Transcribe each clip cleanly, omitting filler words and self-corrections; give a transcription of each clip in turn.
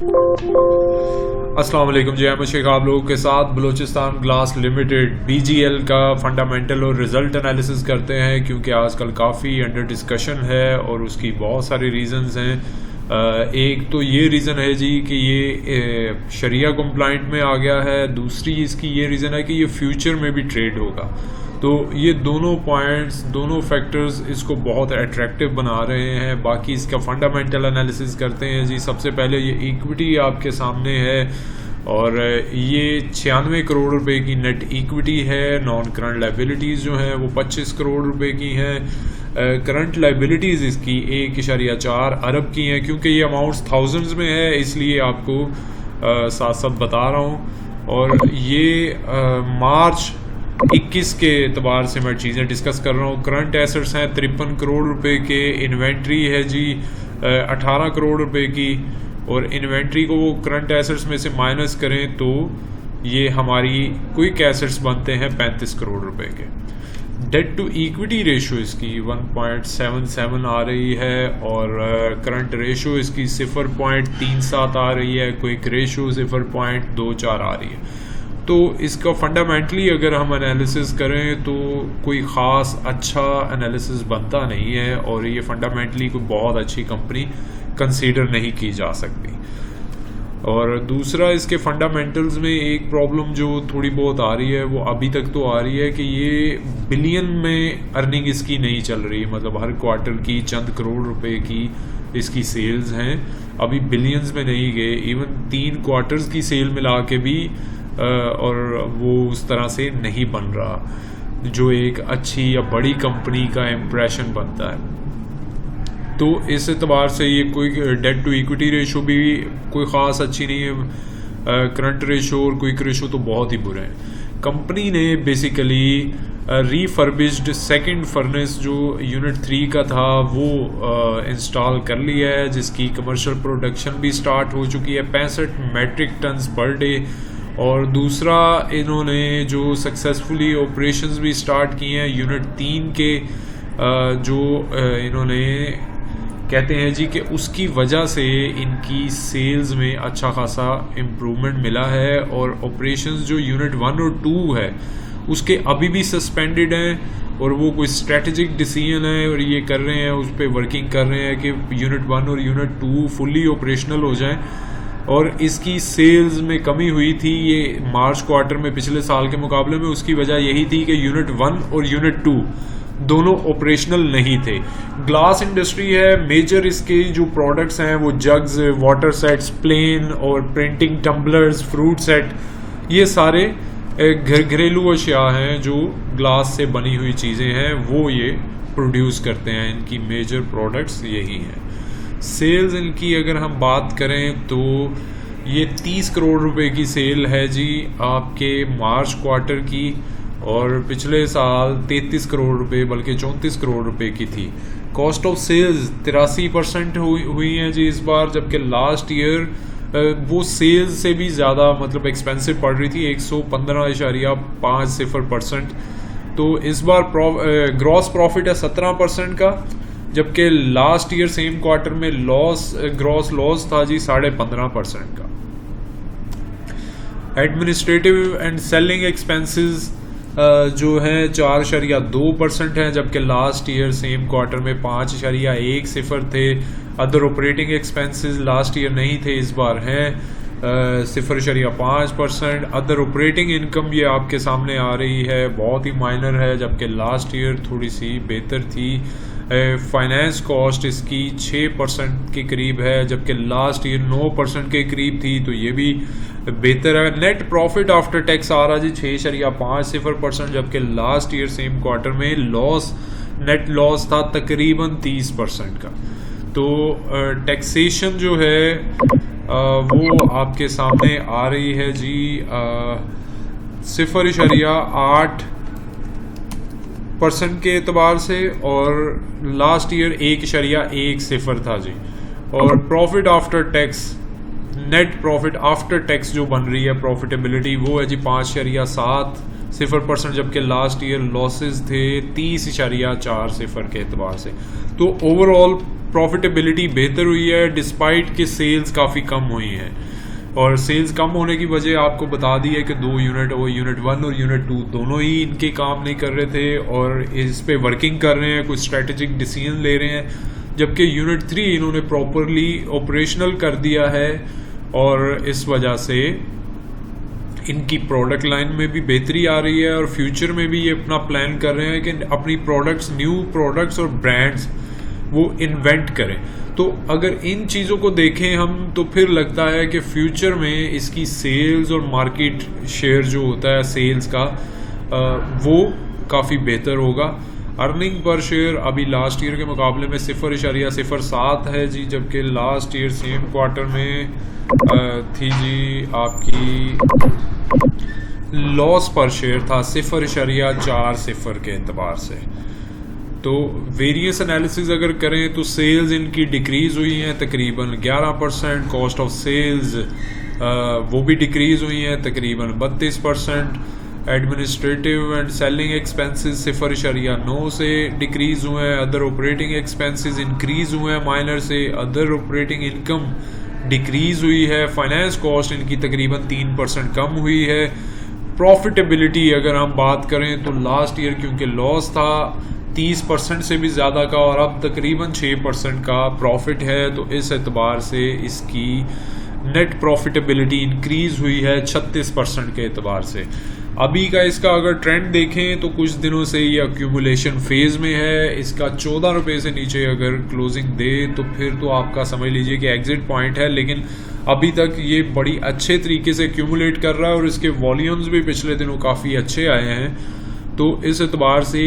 अस्सलाम वालेकुम जी, अहमद शेख आप लोगों के साथ बलूचिस्तान ग्लास लिमिटेड BGL का फंडामेंटल और रिज़ल्ट एनालिसिस करते हैं, क्योंकि आजकल काफ़ी अंडर डिस्कशन है और उसकी बहुत सारे रीज़न्स हैं। एक तो ये रीज़न है जी कि ये शरिया कंप्लाइंट में आ गया है। दूसरी इसकी ये रीज़न है कि ये फ्यूचर में भी ट्रेड होगा। तो ये दोनों पॉइंट्स, दोनों फैक्टर्स इसको बहुत अट्रैक्टिव बना रहे हैं। बाकी इसका फंडामेंटल एनालिसिस करते हैं जी। सबसे पहले ये इक्विटी आपके सामने है और ये 96 करोड़ रुपए की नेट इक्विटी है। नॉन करंट लाइबिलिटीज़ जो हैं वो 25 करोड़ रुपए की हैं। करंट लाइबिलिटीज़ इसकी 1.4 अरब की हैं। क्योंकि ये अमाउंट्स थाउजेंड्स में है, इसलिए आपको साथ साथ बता रहा हूँ। और ये मार्च 21 के एतबार से मैं चीज़ें डिस्कस कर रहा हूँ। करंट एसेट्स हैं 53 करोड़ रुपए के। इन्वेंट्री है जी 18 करोड़ रुपए की। और इन्वेंट्री को वो करंट एसेट्स में से माइनस करें तो ये हमारी क्विक एसेट्स बनते हैं 35 करोड़ रुपए के। डेट टू इक्विटी रेशो इसकी 1.77 आ रही है और करंट रेशो इसकी 0.37 आ रही है। क्विक रेशो 0.24 आ रही है। तो इसका फंडामेंटली अगर हम एनालिसिस करें तो कोई ख़ास अच्छा एनालिसिस बनता नहीं है और ये फंडामेंटली कोई बहुत अच्छी कंपनी कंसीडर नहीं की जा सकती। और दूसरा, इसके फंडामेंटल्स में एक प्रॉब्लम जो थोड़ी बहुत आ रही है वो अभी तक तो आ रही है कि ये बिलियन में अर्निंग इसकी नहीं चल रही। मतलब हर क्वार्टर की चंद करोड़ रुपए की इसकी सेल्स हैं, अभी बिलियंस में नहीं गए। इवन 3 क्वार्टर्स की सेल मिला के भी और वो उस तरह से नहीं बन रहा जो एक अच्छी या बड़ी कंपनी का इम्प्रेशन बनता है। तो इस एतबार से ये कोई डेट टू इक्विटी रेशो भी कोई ख़ास अच्छी नहीं है। करंट रेशो और क्विक रेशो तो बहुत ही बुरे हैं। कंपनी ने बेसिकली रीफर्बिश्ड सेकंड फर्नेस जो यूनिट 3 का था वो इंस्टॉल कर लिया है, जिसकी कमर्शियल प्रोडक्शन भी स्टार्ट हो चुकी है 65 मेट्रिक टन्स पर डे। और दूसरा, इन्होंने जो सक्सेसफुली ऑपरेशंस भी स्टार्ट किए हैं यूनिट 3 के, जो इन्होंने कहते हैं जी कि उसकी वजह से इनकी सेल्स में अच्छा खासा इम्प्रूवमेंट मिला है। और ऑपरेशंस जो यूनिट 1 और 2 है उसके अभी भी सस्पेंडेड हैं और वो कोई स्ट्रेटेजिक डिसीजन है और ये कर रहे हैं, उस पर वर्किंग कर रहे हैं कि यूनिट 1 और यूनिट 2 फुल्ली ऑपरेशनल हो जाएं। और इसकी सेल्स में कमी हुई थी ये मार्च क्वार्टर में पिछले साल के मुकाबले में। उसकी वजह यही थी कि यूनिट 1 और यूनिट 2 दोनों ऑपरेशनल नहीं थे। ग्लास इंडस्ट्री है, मेजर इसके जो प्रोडक्ट्स हैं वो जग्स, वाटर सेट्स, प्लेन और प्रिंटिंग टम्बलर्स, फ्रूट सेट, ये सारे घरेलू अशिया हैं जो ग्लास से बनी हुई चीज़ें हैं, वो ये प्रोड्यूस करते हैं। इनकी मेजर प्रोडक्ट्स यही हैं। सेल्स इनकी अगर हम बात करें तो ये 30 करोड़ रुपए की सेल है जी आपके मार्च क्वार्टर की, और पिछले साल 33 करोड़ रुपए बल्कि 34 करोड़ रुपए की थी। कॉस्ट ऑफ सेल्स 83% हुई हैं जी इस बार, जबकि लास्ट ईयर वो सेल्स से भी ज़्यादा मतलब एक्सपेंसिव पड़ रही थी 115.50%। तो इस बार ग्रॉस प्रॉफिट है 17% का, जबकि लास्ट ईयर सेम क्वार्टर में ग्रॉस लॉस था जी 15.5% का। एडमिनिस्ट्रेटिव एंड सेलिंग एक्सपेंसेस जो है 4.2% हैं, जबकि लास्ट ईयर सेम क्वार्टर में 5.10 थे। Other operating expenses last year नहीं थे, इस बार हैं 0.5%। अदर ऑपरेटिंग इनकम ये आपके सामने आ रही है, बहुत ही माइनर है, जबकि लास्ट ईयर थोड़ी सी बेहतर थी। फाइनेंस कॉस्ट इसकी 6% के करीब है, जबकि लास्ट ईयर 9% के करीब थी, तो ये भी बेहतर है। नेट प्रॉफिट आफ्टर टैक्स आ रहा जी 6.50%, जबकि लास्ट ईयर सेम क्वार्टर में नेट लॉस था तकरीबन 30% का। तो टैक्सेशन जो है वो आपके सामने आ रही है जी 0.8% के एतबार से, और लास्ट ईयर 1.10 था जी। और profit after tax, net profit after tax जो बन रही है प्रॉफिटेबिलिटी, वो है जी 5.70%, जबकि लास्ट ईयर लॉसेस थे 30.40 के एतबार से। तो ओवरऑल प्रॉफिटेबिलिटी बेहतर हुई है डिस्पाइट कि सेल्स काफ़ी कम हुई हैं। और सेल्स कम होने की वजह आपको बता दी है कि 2 यूनिट, वो यूनिट 1 और यूनिट 2 दोनों ही इनके काम नहीं कर रहे थे और इस पे वर्किंग कर रहे हैं, कुछ स्ट्रेटेजिक डिसीजन ले रहे हैं। जबकि यूनिट 3 इन्होंने प्रॉपरली ऑपरेशनल कर दिया है और इस वजह से इनकी प्रोडक्ट लाइन में भी बेहतरी आ रही है और फ्यूचर में भी ये अपना प्लान कर रहे हैं कि अपनी प्रोडक्ट्स, न्यू प्रोडक्ट्स और ब्रांड्स वो इन्वेंट करें। तो अगर इन चीज़ों को देखें हम तो फिर लगता है कि फ्यूचर में इसकी सेल्स और मार्केट शेयर जो होता है सेल्स का वो काफ़ी बेहतर होगा। अर्निंग पर शेयर अभी लास्ट ईयर के मुकाबले में 0.07 है जी, जबकि लास्ट ईयर सेम क्वार्टर में थी जी आपकी लॉस पर शेयर था 0.40 के एतबार से। तो वेरियस एनालिसिस अगर करें तो सेल्स इनकी डिक्रीज़ हुई हैं तकरीबन 11%, कॉस्ट ऑफ सेल्स वो भी डिक्रीज़ हुई हैं तकरीबन 32%, एडमिनिस्ट्रेटिव एंड सेलिंग एक्सपेंसेस 0.9 से डिक्रीज़ हुए हैं, अदर ऑपरेटिंग एक्सपेंसेस इंक्रीज़ हुए हैं माइनर से, अदर ऑपरेटिंग इनकम डिक्रीज़ हुई है, फाइनेंस कॉस्ट इनकी तकरीबन 3% कम हुई है। प्रॉफिटेबिलिटी अगर हम बात करें तो लास्ट ईयर क्योंकि लॉस था 30% से भी ज़्यादा का और अब तकरीबन 6% का प्रॉफिट है, तो इस एतबार से इसकी नेट प्रॉफिटेबिलिटी इंक्रीज़ हुई है 36% के एतबार से। अभी का इसका अगर ट्रेंड देखें तो कुछ दिनों से ये एक्यूमुलेशन फेज़ में है। इसका 14 रुपये से नीचे अगर क्लोजिंग दे तो फिर तो आपका समझ लीजिए कि एग्जिट पॉइंट है, लेकिन अभी तक ये बड़ी अच्छे तरीके से एक्यूमुलेट कर रहा है और इसके वॉल्यूम्स भी पिछले दिनों काफ़ी अच्छे आए हैं। तो इस एतबार से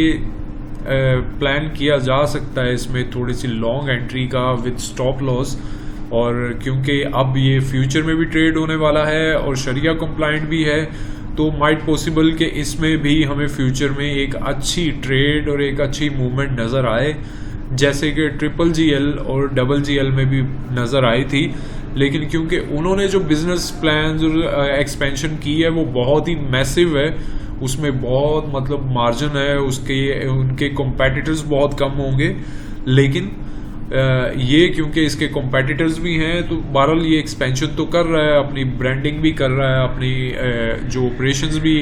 प्लान किया जा सकता है इसमें थोड़ी सी लॉन्ग एंट्री का विद स्टॉप लॉस, और क्योंकि अब ये फ्यूचर में भी ट्रेड होने वाला है और शरिया कंप्लाइंट भी है तो माइट पॉसिबल कि इसमें भी हमें फ्यूचर में एक अच्छी ट्रेड और एक अच्छी मूवमेंट नज़र आए, जैसे कि GGL और GGL में भी नज़र आई थी। लेकिन क्योंकि उन्होंने जो बिज़नेस प्लान और एक्सपेंशन की है वो बहुत ही मैसिव है, उसमें बहुत मतलब मार्जिन है, उनके कॉम्पिटिटर्स बहुत कम होंगे, लेकिन ये क्योंकि इसके कॉम्पिटिटर्स भी हैं तो बहरहाल ये एक्सपेंशन तो कर रहा है, अपनी ब्रांडिंग भी कर रहा है, अपनी जो ऑपरेशंस भी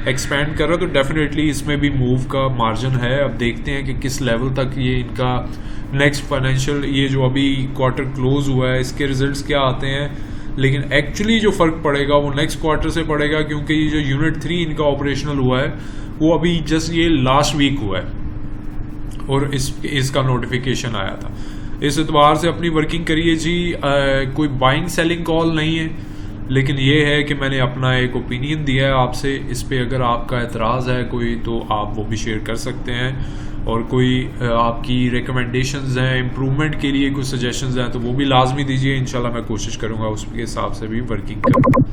एक्सपेंड कर रहा है, तो डेफिनेटली इसमें भी मूव का मार्जिन है। अब देखते हैं कि किस लेवल तक ये इनका नेक्स्ट फाइनेंशियल ये जो अभी क्वार्टर क्लोज हुआ है इसके रिजल्ट्स क्या आते हैं। लेकिन एक्चुअली जो फ़र्क पड़ेगा वो नेक्स्ट क्वार्टर से पड़ेगा, क्योंकि ये जो यूनिट 3 इनका ऑपरेशनल हुआ है वो अभी जस्ट ये लास्ट वीक हुआ है और इसका नोटिफिकेशन आया था। इस एतबार से अपनी वर्किंग करिए जी। कोई बाइंग सेलिंग कॉल नहीं है, लेकिन ये है कि मैंने अपना एक ओपिनियन दिया है आपसे। इस पे अगर आपका एतराज़ है कोई तो आप वो भी शेयर कर सकते हैं, और कोई आपकी रिकमेंडेशंस हैं इम्प्रूवमेंट के लिए, कुछ सजेशंस हैं तो वो भी लाजमी दीजिए। इंशाल्लाह मैं कोशिश करूँगा उसके हिसाब से भी वर्किंग करूँगा।